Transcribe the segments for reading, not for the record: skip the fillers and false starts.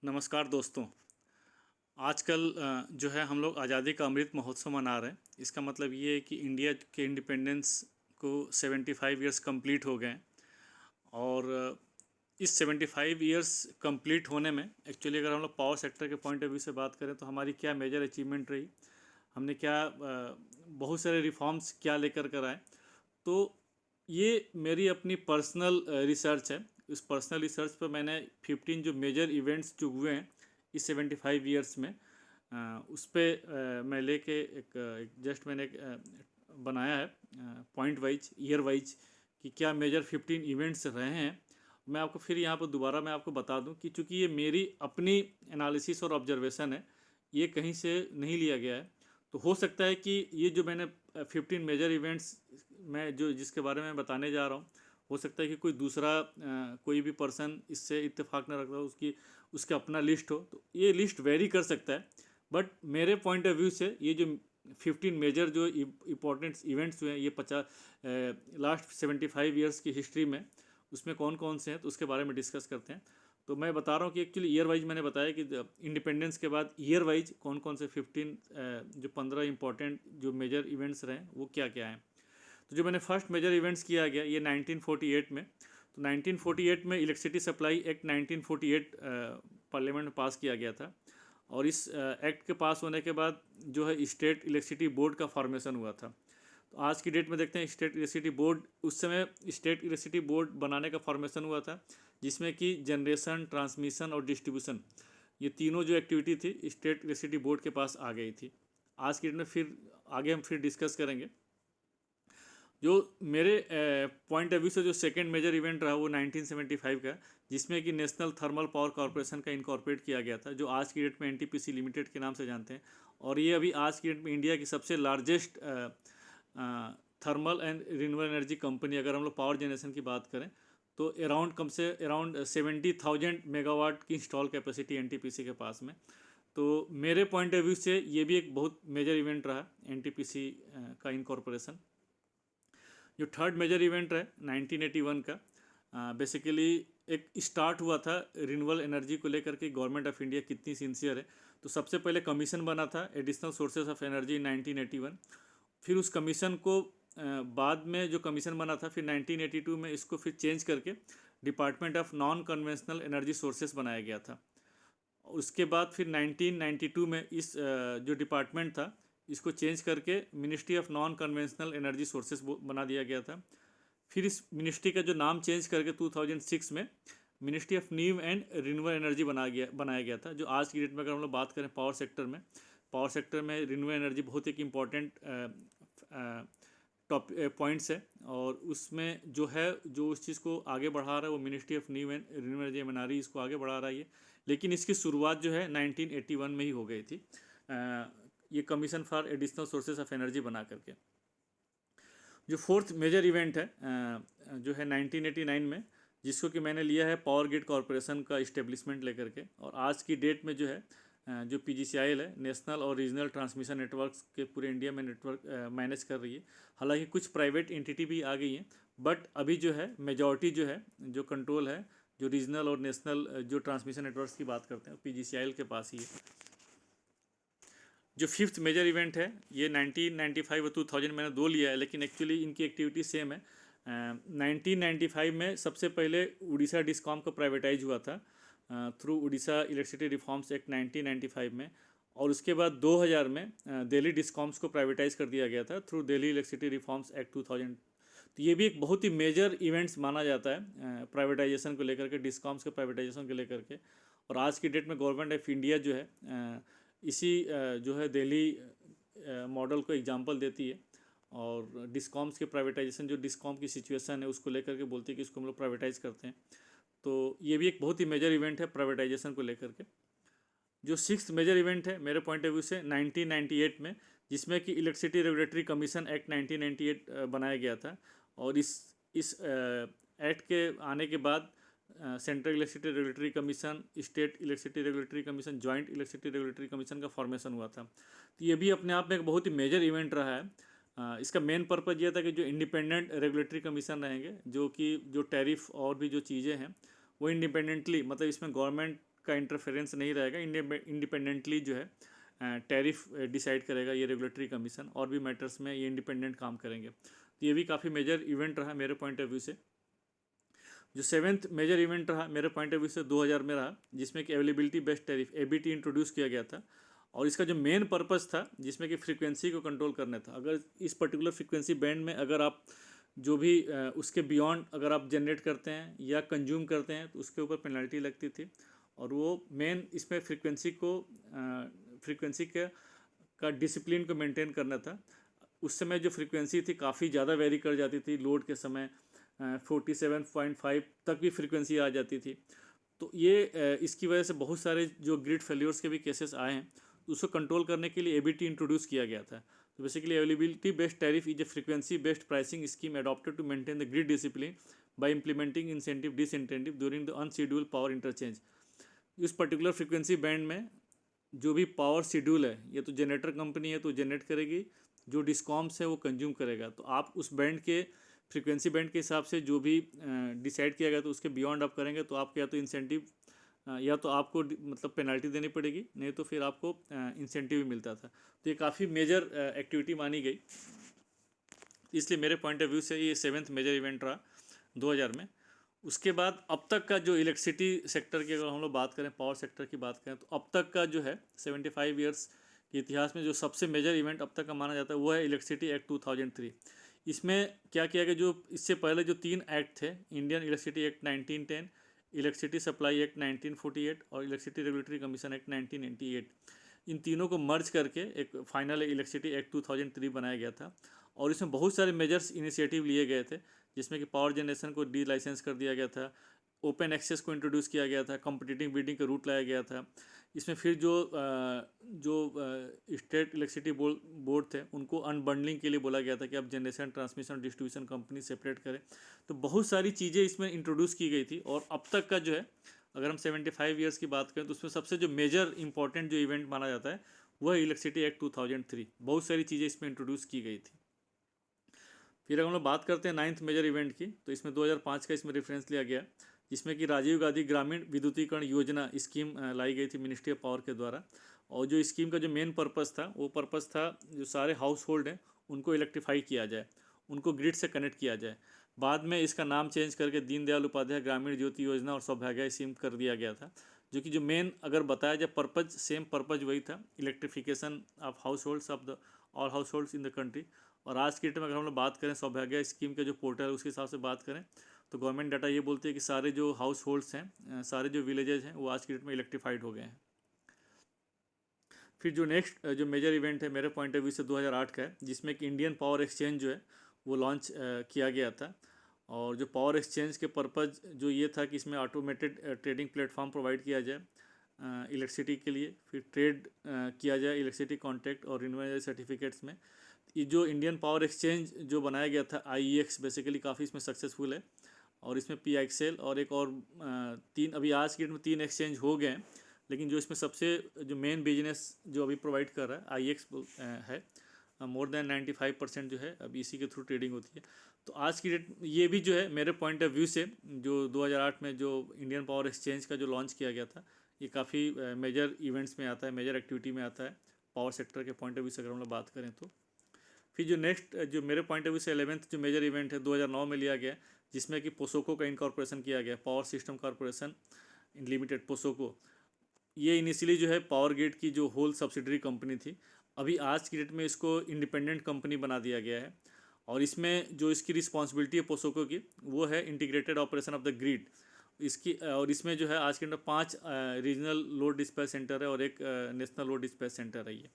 नमस्कार दोस्तों। आजकल जो है हम लोग आज़ादी का अमृत महोत्सव मना रहे हैं। इसका मतलब ये है कि इंडिया के इंडिपेंडेंस को 75 इयर्स कंप्लीट हो गए हैं। और इस 75 इयर्स कंप्लीट होने में एक्चुअली अगर हम लोग पावर सेक्टर के पॉइंट ऑफ व्यू से बात करें तो हमारी क्या मेजर अचीवमेंट रही, हमने क्या बहुत सारे रिफॉर्म्स क्या लेकर कर आए। तो ये मेरी अपनी पर्सनल रिसर्च है। इस पर्सनल रिसर्च पर मैंने 15 जो मेजर इवेंट्स जो हुए हैं इस 75 इयर्स में, उस पर मैं लेके एक जस्ट मैंने बनाया है पॉइंट वाइज, ईयर वाइज, कि क्या मेजर 15 इवेंट्स रहे हैं। मैं आपको फिर यहाँ पर दोबारा मैं आपको बता दूं कि चूँकि ये मेरी अपनी एनालिसिस और ऑब्जर्वेशन है, ये कहीं से नहीं लिया गया है। तो हो सकता है कि ये जो मैंने 15 मेजर इवेंट्स मैं जो जिसके बारे में बताने जा रहा हूँ, हो सकता है कि कोई दूसरा कोई भी पर्सन इससे इत्तेफाक न रखता हो, उसका अपना लिस्ट हो, तो ये लिस्ट वेरी कर सकता है। बट मेरे पॉइंट ऑफ व्यू से ये जो 15 मेजर जो इम्पोर्टेंट इवेंट्स हुए हैं ये 50 लास्ट 75 इयर्स की हिस्ट्री में, उसमें कौन कौन से हैं तो उसके बारे में डिस्कस करते हैं। तो मैं बता रहा हूँ कि एक्चुअली ईयर वाइज मैंने बताया कि इंडिपेंडेंस के बाद ईयर वाइज कौन कौन से 15 जो 15 इंपॉर्टेंट जो मेजर इवेंट्स रहे वो क्या क्या हैं। तो जो मैंने फर्स्ट मेजर इवेंट्स किया गया ये 1948 में। तो 1948 में इलेक्ट्रिसिटी सप्लाई एक्ट 1948 पार्लियामेंट में पास किया गया था। और इस एक्ट के पास होने के बाद जो है स्टेट इलेक्ट्रिसिटी बोर्ड का फॉर्मेशन हुआ था। तो आज की डेट में देखते हैं स्टेट इलेक्ट्रिसिटी बोर्ड, उस समय स्टेट इलेक्ट्रिसिटी बोर्ड बनाने का फॉर्मेशन हुआ था, जिसमें कि जनरेशन, ट्रांसमिशन और डिस्ट्रीब्यूशन, ये तीनों जो एक्टिविटी थी स्टेट इलेक्ट्रिसिटी बोर्ड के पास आ गई थी। आज की डेट में फिर आगे हम फिर डिस्कस करेंगे। जो मेरे पॉइंट ऑफ व्यू से जो सेकंड मेजर इवेंट रहा वो 1975 का, जिसमें कि नेशनल थर्मल पावर कॉरपोरेशन का इनकॉर्पोरेट किया गया था, जो आज की डेट में एनटीपीसी लिमिटेड के नाम से जानते हैं। और ये अभी आज की डेट में इंडिया की सबसे largest thermal and renewable energy company, अगर हम लोग पावर जनरेशन की बात करें तो अराउंड 70,000 मेगावाट की इंस्टॉल कैपेसिटी एनटीपीसी के पास में। तो मेरे पॉइंट ऑफ व्यू से ये भी एक बहुत मेजर इवेंट रहा एनटीपीसी का इनकॉर्पोरेशन। जो थर्ड मेजर इवेंट है 1981 का, बेसिकली एक स्टार्ट हुआ था रिन्यूएबल एनर्जी को लेकर के गवर्नमेंट ऑफ इंडिया कितनी सिंसियर है। तो सबसे पहले कमीशन बना था additional sources of energy in 1981। फिर उस कमीशन को बाद में जो कमीशन बना था फिर 1982 में इसको फिर चेंज करके department of non conventional energy sources बनाया गया था। उसके बाद फिर 1992 में इस जो डिपार्टमेंट था इसको चेंज करके ministry of non conventional energy sources बना दिया गया था। फिर इस मिनिस्ट्री का जो नाम चेंज करके 2006 में ministry of new and renewable energy बनाया गया था। जो आज की डेट में अगर हम लोग बात करें पावर सेक्टर में रिन्यूएबल एनर्जी बहुत एक इम्पॉर्टेंट टॉप पॉइंट्स है। और उसमें जो है जो उस चीज़ को आगे बढ़ा रहा है वो ministry of new and renewable energy MNRE इसको आगे बढ़ा रहा है। लेकिन इसकी शुरुआत जो है 1981 में ही हो गई थी, ये commission for additional sources of energy बना करके। जो फोर्थ मेजर इवेंट है जो है 1989 में, जिसको कि मैंने लिया है पावर ग्रिड कॉरपोरेशन का इस्टेब्लिशमेंट लेकर के। और आज की डेट में जो है जो पीजीसीआईएल है नेशनल और रीजनल ट्रांसमिशन नेटवर्क्स के पूरे इंडिया में नेटवर्क मैनेज कर रही है। हालांकि कुछ प्राइवेट एंटिटी भी आ गई हैं, बट अभी जो है मेजॉरिटी जो है जो कंट्रोल है जो रीजनल और नेशनल जो ट्रांसमिशन नेटवर्क्स की बात करते हैं पीजीसीआईएल के पास ही है। जो फिफ्थ मेजर इवेंट है ये 1995 और 2000 मैंने दो लिया है, लेकिन एक्चुअली इनकी एक्टिविटी सेम है। 1995 में सबसे पहले उड़ीसा डिस्कॉम को प्राइवेटाइज हुआ था through Orissa electricity reforms act 1995 में। और उसके बाद 2000 में दिल्ली डिस्कॉम्स को प्राइवेटाइज कर दिया गया था through Delhi electricity reforms act 2000। तो ये भी एक बहुत ही मेजर इवेंट्स माना जाता है प्राइवेटाइजेशन को लेकर के, डिस्कॉम्स के प्राइवेटाइजेशन को लेकर के। और आज की डेट में गवर्नमेंट ऑफ इंडिया जो है इसी जो है दिल्ली मॉडल को एग्जांपल देती है। और डिस्कॉम्स के प्राइवेटाइजेशन जो डिस्कॉम की सिचुएशन है उसको लेकर के बोलती है कि इसको हम लोग प्राइवेटाइज करते हैं। तो ये भी एक बहुत ही मेजर इवेंट है प्राइवेटाइजेशन को लेकर के। जो सिक्स्थ मेजर इवेंट है मेरे पॉइंट ऑफ व्यू से 1998 में, जिसमें कि इलेक्ट्रिसिटी रेगुलेटरी कमीशन एक्ट 1998 बनाया गया था। और इस एक्ट के आने के बाद central electricity regulatory commission, state electricity regulatory commission, joint electricity regulatory commission का फॉर्मेशन हुआ था। तो ये भी अपने आप में एक बहुत ही मेजर इवेंट रहा है। इसका मेन पर्पज़ ये था कि जो इंडिपेंडेंट रेगुलेटरी कमीशन रहेंगे, जो कि जो टैरिफ और भी जो चीज़ें हैं वो इंडिपेंडेंटली, मतलब इसमें गवर्नमेंट का इंटरफेरेंस नहीं रहेगा, इंडिपेंडेंटली जो है टैरिफ डिसाइड करेगा ये रेगुलेटरी कमीशन, और भी मैटर्स में ये इंडिपेंडेंट काम करेंगे। तो ये भी काफ़ी मेजर इवेंट रहा मेरे पॉइंट ऑफ व्यू से। जो सेवेंथ मेजर इवेंट रहा मेरे पॉइंट ऑफ व्यू से 2000 में रहा, जिसमें कि availability based tariff ABT introduce किया गया था। और इसका जो मेन पर्पस था, जिसमें कि फ्रीक्वेंसी को कंट्रोल करना था। अगर इस पर्टिकुलर फ्रीक्वेंसी बैंड में अगर आप जो भी उसके बियॉन्ड अगर आप जनरेट करते हैं या कंज्यूम करते हैं तो उसके ऊपर पेनल्टी लगती थी। और वो मेन इसमें फ्रीक्वेंसी का डिसिप्लिन को मेंटेन करना था। उस समय जो फ्रीक्वेंसी थी काफ़ी ज़्यादा वेरी कर जाती थी, लोड के समय 47.5 तक भी फ्रीक्वेंसी आ जाती थी। तो ये इसकी वजह से बहुत सारे जो ग्रिड फेल्योर्स के भी केसेस आए हैं। तो उसको कंट्रोल करने के लिए एबीटी इंट्रोड्यूस किया गया था। तो basically availability based tariff is a frequency based pricing scheme adopted to maintain the grid discipline by implementing incentive disincentive during the unscheduled power interchange. इस पर्टिकुलर फ्रीक्वेंसी बैंड में जो भी पावर शेड्यूल है, ये तो जनरेटर कंपनी है तो generate करेगी, जो डिस्कॉम्स है वो कंज्यूम करेगा। तो आप उस बैंड के फ्रीक्वेंसी बैंड के हिसाब से जो भी डिसाइड किया गया तो उसके बियॉन्ड आप करेंगे तो आपको या तो इंसेंटिव या तो आपको मतलब पेनल्टी देनी पड़ेगी, नहीं तो फिर आपको इंसेंटिव भी मिलता था। तो ये काफ़ी मेजर एक्टिविटी मानी गई, इसलिए मेरे पॉइंट ऑफ व्यू से ये सेवेंथ मेजर इवेंट रहा 2000 में। उसके बाद अब तक का जो इलेक्ट्रिसिटी सेक्टर की अगर हम लोग बात करें, पावर सेक्टर की बात करें, तो अब तक का जो है 75 ईयर्स के इतिहास में जो सबसे मेजर इवेंट अब तक का माना जाता है वो है इलेक्ट्रिसिटी एक्ट 2003। इसमें क्या किया गया, जो इससे पहले जो 3 एक्ट थे, Indian electricity act 1910, electricity supply act 1948 और इलेक्ट्रिसिटी रेगुलेटरी कमीशन एक्ट 1998, इन तीनों को मर्ज करके एक फाइनल इलेक्ट्रिसिटी एक्ट 2003 बनाया गया था। और इसमें बहुत सारे मेजर्स इनिशिएटिव लिए गए थे, जिसमें कि पावर जनरेशन को डी लाइसेंस कर दिया गया था, ओपन एक्सेस को इंट्रोड्यूस किया गया था, कॉम्पिटिटिव बिडिंग का रूट लाया गया था। इसमें फिर जो स्टेट इलेक्ट्रिसिटी बोर्ड थे उनको अनबंडलिंग के लिए बोला गया था कि आप generation, transmission, distribution company separate करें। तो बहुत सारी चीज़ें इसमें इंट्रोड्यूस की गई थी। और अब तक का जो है, अगर हम 75 ईयर्स की बात करें तो उसमें सबसे जो मेजर इंपॉर्टेंट जो इवेंट माना जाता है वह है इलेक्ट्रिसिटी एक्ट 2003। बहुत सारी चीज़ें इसमें इंट्रोड्यूस की गई थी। फिर अगर हम लोग बात करते हैं 9th मेजर इवेंट की, तो इसमें 2005 का इसमें रेफरेंस लिया गया, जिसमें कि राजीव गांधी ग्रामीण विद्युतीकरण योजना स्कीम लाई गई थी मिनिस्ट्री ऑफ पावर के द्वारा। और जो स्कीम का जो मेन पर्पस था वो पर्पस था जो सारे हाउस होल्ड हैं उनको इलेक्ट्रीफाई किया जाए, उनको ग्रिड से कनेक्ट किया जाए। बाद में इसका नाम चेंज करके दीनदयाल उपाध्याय ग्रामीण ज्योति योजना और सौभाग्य स्कीम कर दिया गया था। जो कि जो मेन अगर बताया जाए पर्पज, सेम पर्पज वही था, electrification of house holds of the all house holds in the country. और आज की डेट में अगर हम लोग बात करें सौभाग्य स्कीम के जो पोर्टल है उसके हिसाब से बात करें तो गवर्नमेंट डाटा ये बोलती है कि सारे जो हाउस होल्ड्स हैं, सारे जो विलेजेस हैं वो आज की डेट में इलेक्ट्रीफाइड हो गए हैं। फिर जो नेक्स्ट जो मेजर इवेंट है मेरे पॉइंट ऑफ व्यू से 2008 का है, जिसमें कि इंडियन पावर एक्सचेंज जो है वो लॉन्च किया गया था। और जो पावर एक्सचेंज के पर्पज़ जो ये था कि इसमें ऑटोमेटेड ट्रेडिंग प्लेटफॉर्म प्रोवाइड किया जाए इलेक्ट्रिसिटी के लिए, फिर ट्रेड किया जाए इलेक्ट्रिसिटी कॉन्ट्रैक्ट और रिन्यूएबल सर्टिफिकेट्स में। ये जो इंडियन पावर एक्सचेंज जो बनाया गया था IEX बेसिकली काफ़ी इसमें सक्सेसफुल है। और इसमें PXL और एक और 3, अभी आज की डेट में 3 एक्सचेंज हो गए हैं, लेकिन जो इसमें सबसे जो मेन बिजनेस जो अभी प्रोवाइड कर रहा है IEX है। मोर देन 95% जो है अभी इसी के थ्रू ट्रेडिंग होती है। तो आज की डेट ये भी जो है मेरे पॉइंट ऑफ व्यू से जो 2008 में जो इंडियन पावर एक्सचेंज का जो लॉन्च किया गया था, ये काफ़ी मेजर इवेंट्स में आता है, मेजर एक्टिविटी में आता है पावर सेक्टर के पॉइंट ऑफ व्यू से अगर हम लोग बात करें तो। फिर जो नेक्स्ट जो मेरे पॉइंट ऑफ व्यू से 11th जो मेजर इवेंट है 2009 में लिया गया, जिसमें कि पोसोको का इनकॉर्पोरेशन किया गया, power system corporation limited POSOCO. ये इनिशियली जो है पावर ग्रिड की जो होल सब्सिडरी कंपनी थी, अभी आज की डेट में इसको इंडिपेंडेंट कंपनी बना दिया गया है। और इसमें जो इसकी रिस्पॉन्सिबिलिटी है पोसोको की वो है integrated operation of the grid इसकी। और इसमें जो है आज के डेट में 5 रीजनल लोड डिस्पैच सेंटर है और एक नेशनल लोड डिस्पैच सेंटर है ये।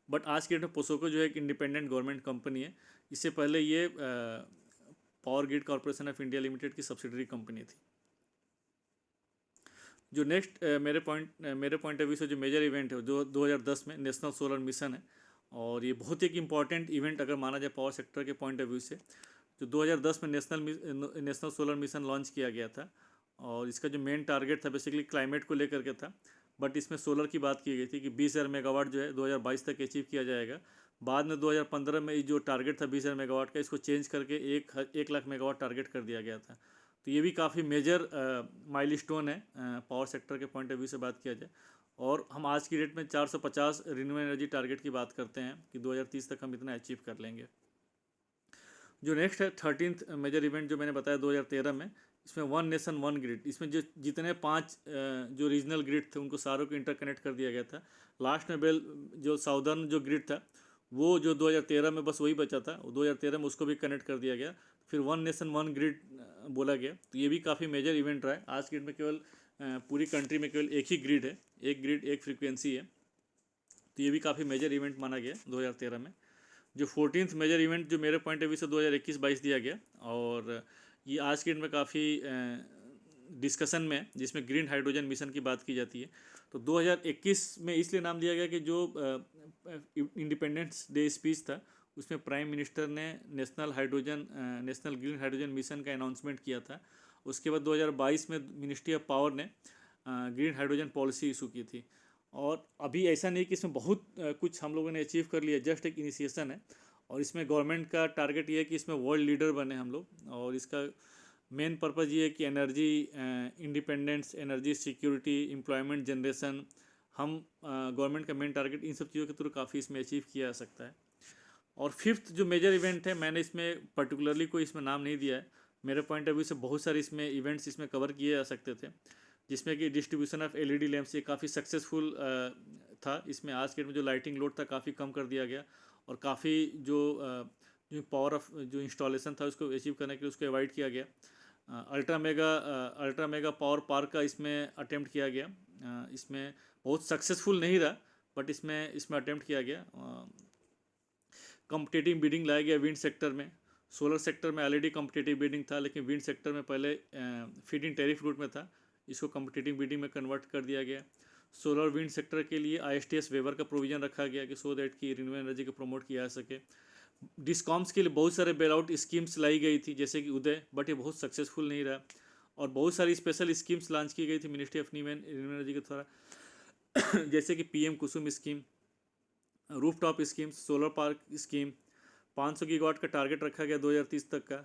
बट आज के डेट में पोसोको जो है एक इंडिपेंडेंट गवर्नमेंट कंपनी है। इससे पहले ये power grid corporation of India limited की सब्सिडरी कंपनी थी। जो नेक्स्ट मेरे पॉइंट ऑफ व्यू से जो मेजर इवेंट है जो 2010 में नेशनल सोलर मिशन है। और ये बहुत एक इम्पॉर्टेंट इवेंट अगर माना जाए पावर सेक्टर के पॉइंट ऑफ व्यू से। जो 2010 में नेशनल सोलर मिशन लॉन्च किया गया था, और इसका जो मेन टारगेट था बेसिकली क्लाइमेट को लेकर के था। बट इसमें सोलर की बात की गई थी कि 20,000 मेगावाट जो है 2022 तक अचीव किया जाएगा। बाद में 2015 में जो टारगेट था 20,000 मेगावाट का, इसको चेंज करके 1 लाख मेगावाट टारगेट कर दिया गया था। तो ये भी काफ़ी मेजर माइलस्टोन है पावर सेक्टर के पॉइंट ऑफ व्यू से बात किया जाए। और हम आज की डेट में 450 रिन्यूएबल एनर्जी टारगेट की बात करते हैं कि 2030 तक हम इतना अचीव कर लेंगे। जो नेक्स्ट है 13th मेजर इवेंट जो मैंने बताया 2013 में, इसमें वन नेशन वन ग्रिड, इसमें जो जितने 5 जो रीजनल ग्रिड थे उनको सारों को इंटरकनेक्ट कर दिया गया था। लास्ट में जो साउदर्न जो ग्रिड था वो जो 2013 में बस वही बचा था, 2013 में उसको भी कनेक्ट कर दिया गया। फिर वन नेशन वन ग्रिड बोला गया। तो ये भी काफ़ी मेजर इवेंट रहा है। आज की डेट में केवल पूरी कंट्री में केवल एक ही ग्रिड है, एक ग्रिड एक फ्रीक्वेंसी है। तो ये भी काफ़ी मेजर इवेंट माना गया 2013 में। जो 14th मेजर इवेंट जो मेरे पॉइंट ऑफ व्यू से 2021-22 दिया गया, और ये आज के डेट में काफ़ी डिस्कशन में है, जिसमें ग्रीन हाइड्रोजन मिशन की बात की जाती है। तो 2021 में इसलिए नाम दिया गया कि जो इंडिपेंडेंस डे स्पीच था उसमें प्राइम मिनिस्टर ने नेशनल ग्रीन हाइड्रोजन मिशन का अनाउंसमेंट किया था। उसके बाद 2022 में मिनिस्ट्री ऑफ पावर ने ग्रीन हाइड्रोजन पॉलिसी इशू की थी। और अभी ऐसा नहीं कि इसमें बहुत कुछ हम लोगों ने अचीव कर लिया, जस्ट एक इनिशिएशन है। और इसमें गवर्नमेंट का टारगेट ये है कि इसमें वर्ल्ड लीडर बने हम लोग। और इसका मेन पर्पज़ ये है कि energy independence, energy security, employment generation, हम गवर्नमेंट का मेन टारगेट इन सब चीज़ों के थ्रू काफ़ी इसमें अचीव किया जा सकता है। और 5th जो मेजर इवेंट है, मैंने इसमें पर्टिकुलरली कोई इसमें नाम नहीं दिया है। मेरे पॉइंट ऑफ व्यू से बहुत सारे इसमें इवेंट्स इसमें कवर किए जा सकते थे, जिसमें कि डिस्ट्रीब्यूशन ऑफ एलईडी लैंप्स ये काफ़ी सक्सेसफुल था। इसमें आज के डेट में जो लाइटिंग लोड था काफ़ी कम कर दिया गया, और काफ़ी जो पावर ऑफ जो इंस्टॉलेशन था उसको अचीव करने के लिए उसको अवॉइड किया गया। अल्ट्रा मेगा पावर पार्क का इसमें अटेम्प्ट किया गया। इसमें बहुत सक्सेसफुल नहीं रहा, बट इसमें अटेम्प्ट किया गया। कॉम्पिटिटिव बिडिंग लाया गया विंड सेक्टर में। सोलर सेक्टर में ऑलरेडी कॉम्पिटिटिव बिडिंग था, लेकिन विंड सेक्टर में पहले फीड इन टैरिफ रूट में था, इसको कॉम्पिटिटिव बिडिंग में कन्वर्ट कर दिया गया। सोलर विंड सेक्टर के लिए ISTS वेवर का प्रोविजन रखा गया कि सो दैट कि रिन्यूएबल एनर्जी को प्रमोट किया जा सके। डिस्कॉम्स के लिए बहुत सारे बेल आउट स्कीम्स लाई गई थी, जैसे कि उदय, बट ये बहुत सक्सेसफुल नहीं रहा। और बहुत सारी स्पेशल स्कीम्स लॉन्च की गई थी मिनिस्ट्री ऑफ रिन्यूएबल एनर्जी के द्वारा जैसे कि PM Kusum scheme, rooftop scheme, solar park scheme. 500 gigawatt का टारगेट रखा गया 2030 तक का।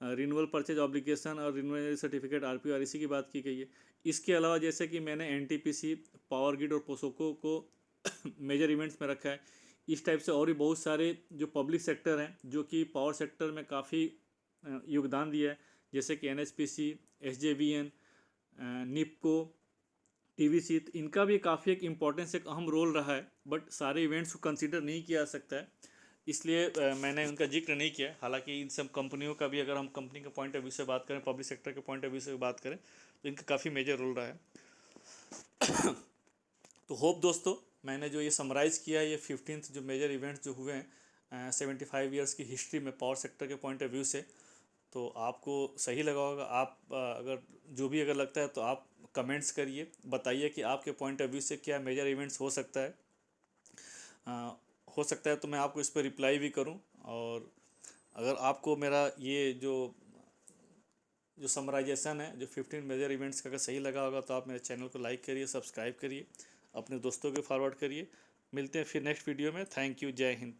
रिन्यूएबल परचेज ऑब्लिगेशन और रिन्यूएबल सर्टिफिकेट RPO-REC की बात की गई है। इसके अलावा जैसे कि मैंने NTPC, पावर ग्रिड और पोसोको को मेजर इवेंट्स में रखा है। इस टाइप से और भी बहुत सारे जो पब्लिक सेक्टर हैं जो कि पावर सेक्टर में काफ़ी योगदान दिया है, जैसे कि NHPC, SJVN, NIPCO, TVC, इनका भी काफ़ी एक इम्पोर्टेंस, एक अहम रोल रहा है। बट सारे इवेंट्स को कंसीडर नहीं किया जा सकता है, इसलिए मैंने उनका जिक्र नहीं किया। हालांकि इन सब कंपनियों का भी, अगर हम कंपनी के पॉइंट ऑफ व्यू से बात करें, पब्लिक सेक्टर के पॉइंट ऑफ व्यू से बात करें, तो इनका काफ़ी मेजर रोल रहा है। तो होप दोस्तों, मैंने जो ये समराइज़ किया है, ये 15th जो मेजर इवेंट्स जो हुए हैं 75 ईयर्स की हिस्ट्री में पावर सेक्टर के पॉइंट ऑफ व्यू से, तो आपको सही लगा होगा। आप अगर जो भी अगर लगता है तो आप कमेंट्स करिए, बताइए कि आपके पॉइंट ऑफ व्यू से क्या मेजर इवेंट्स हो सकता है। हो सकता है तो मैं आपको इस पर रिप्लाई भी करूं। और अगर आपको मेरा ये जो समराइजेशन है जो 15 मेजर इवेंट्स का अगर सही लगा होगा, तो आप मेरे चैनल को लाइक करिए, सब्सक्राइब करिए, अपने दोस्तों को फॉरवर्ड करिए। मिलते हैं फिर नेक्स्ट वीडियो में। Thank you. जय हिंद।